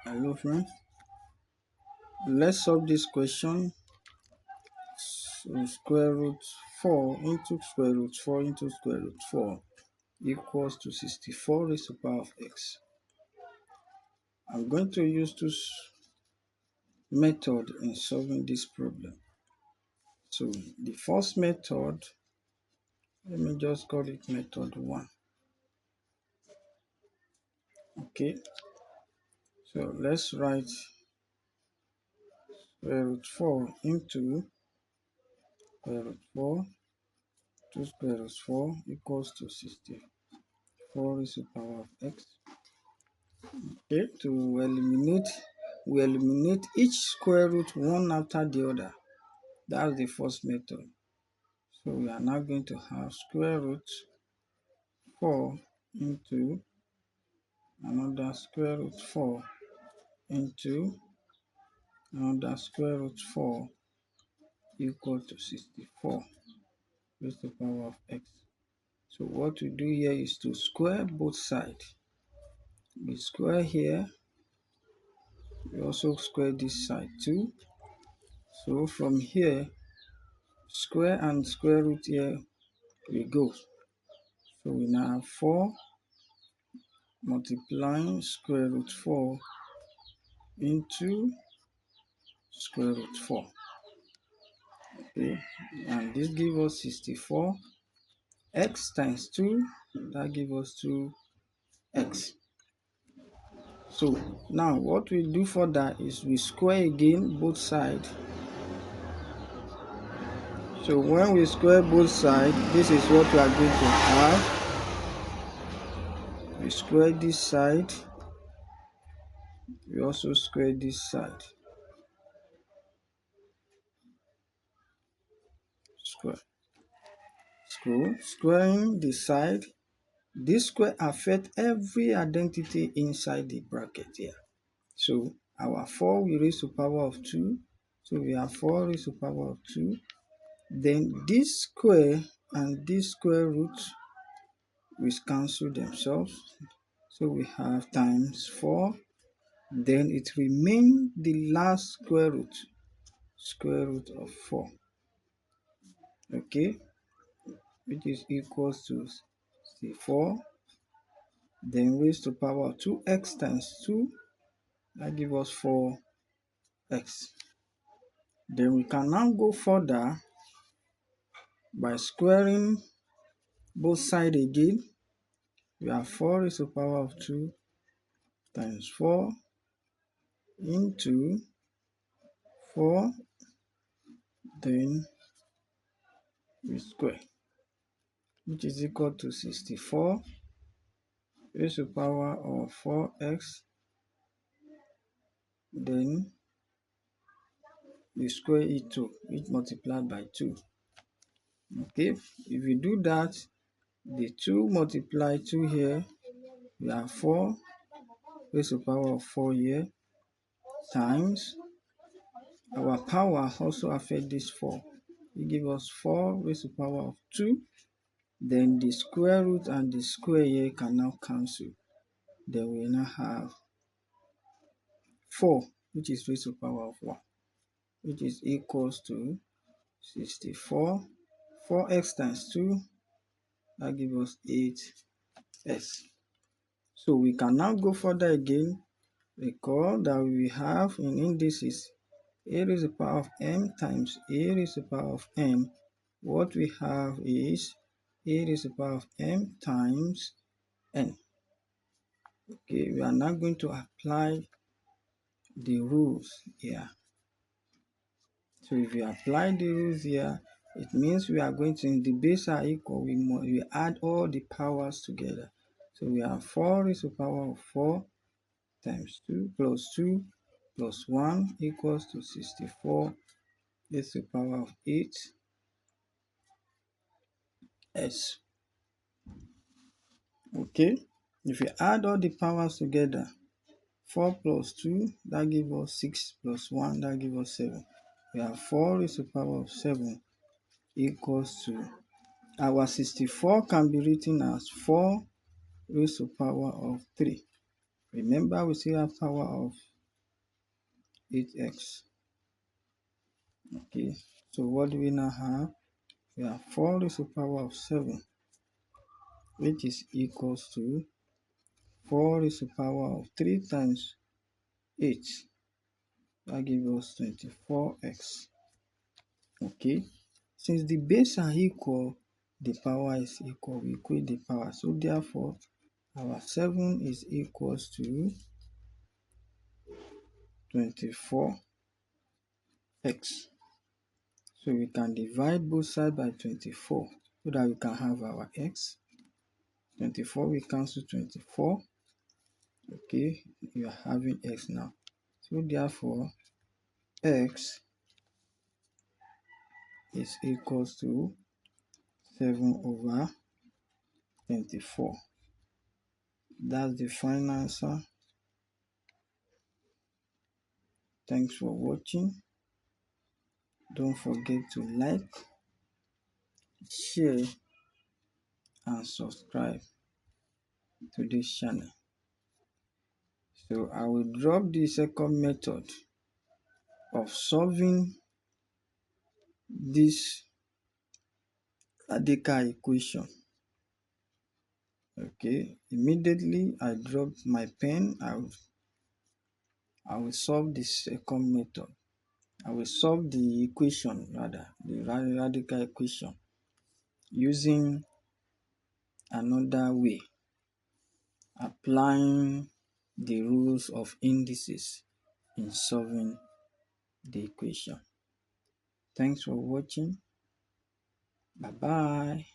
Hello friends, let's solve this question. So square root 4 into square root 4 into square root 4 equals to 64 raised to the power of x. I'm going to use this method in solving this problem. So the first method, let me just call it method 1. Okay, so let's write square root 4 into square root 4 to square root 4 equals to 64 raised to the power of x. Okay, to eliminate, we eliminate each square root one after the other. That's the first method. So we are now going to have square root 4 into another square root 4 into another square root 4 equal to 64 raised to the power of x. So what we do here is to square both sides. We square here, we also square this side too. So from here, square and square root here we go. So we now have 4 multiplying square root 4 into square root 4. Okay, and this gives us 64. X times 2, that gives us 2x. So now what we do for that is we square again both sides. So when we square both sides, this is what we are going to have. We square this side, we also square this side. Square. So squaring the side, this square affects every identity inside the bracket here. So our 4 we raise to power of 2. So we have 4 raised to power of 2. Then this square and this square root will cancel themselves. So we have times 4. Then it remains the last square root of 4. Okay, which is equals to 4. Then raised to power of 2x times 2. That gives us 4x. Then we can now go further by squaring both sides again. We have 4 raised to the power of 2 times 4 into 4, then we square, which is equal to 64 raised to the power of 4x. Then we square it too, which multiplied by 2. Okay, if we do that, the 2 multiply 2 here, we have 4 raised to the power of 4 here, times our power also affect this 4. It gives us 4 raised to the power of 2. Then the square root and the square here can now cancel. Then we now have 4, which is raised to the power of 1, which is equals to 64. 4x times 2, that gives us 8s. So we can now go further again. Recall that we have in indices a raised to the power of m times a raised to the power of n. What we have is a raised to the power of m times n. Okay, we are now going to apply the rules here. So if we apply the rules here, it means we are going to, in the base are equal, we add all the powers together. So we have 4 raised to the power of 4 times 2 plus 1 equals to 64 raised to the power of 8s. Okay, if we add all the powers together, 4 plus 2, that gives us 6 plus 1, that gives us 7. We have 4 raised to the power of 7 equals to, our 64 can be written as 4 raised to the power of 3. Remember, we still have power of 8x. Okay, so what do we now have? We have 4 raised to the power of 7, which is equals to 4 raised to the power of 3 times 8. That gives us 24x. Okay, since the base are equal, the power is equal. We equate the power. So therefore, our 7 is equals to 24x. So we can divide both sides by 24 so that we can have our x. 24 we cancel 24. Okay, you are having x now. So therefore, x is equals to 7 over 24. That's the final answer. Thanks for watching. Don't forget to like, share, and subscribe to this channel. So I will drop the second method of solving this radical equation. Okay, immediately I drop my pen, I will solve the second method. I will solve the equation, rather, the radical equation using another way, applying the rules of indices in solving the equation. Thanks for watching. Bye bye.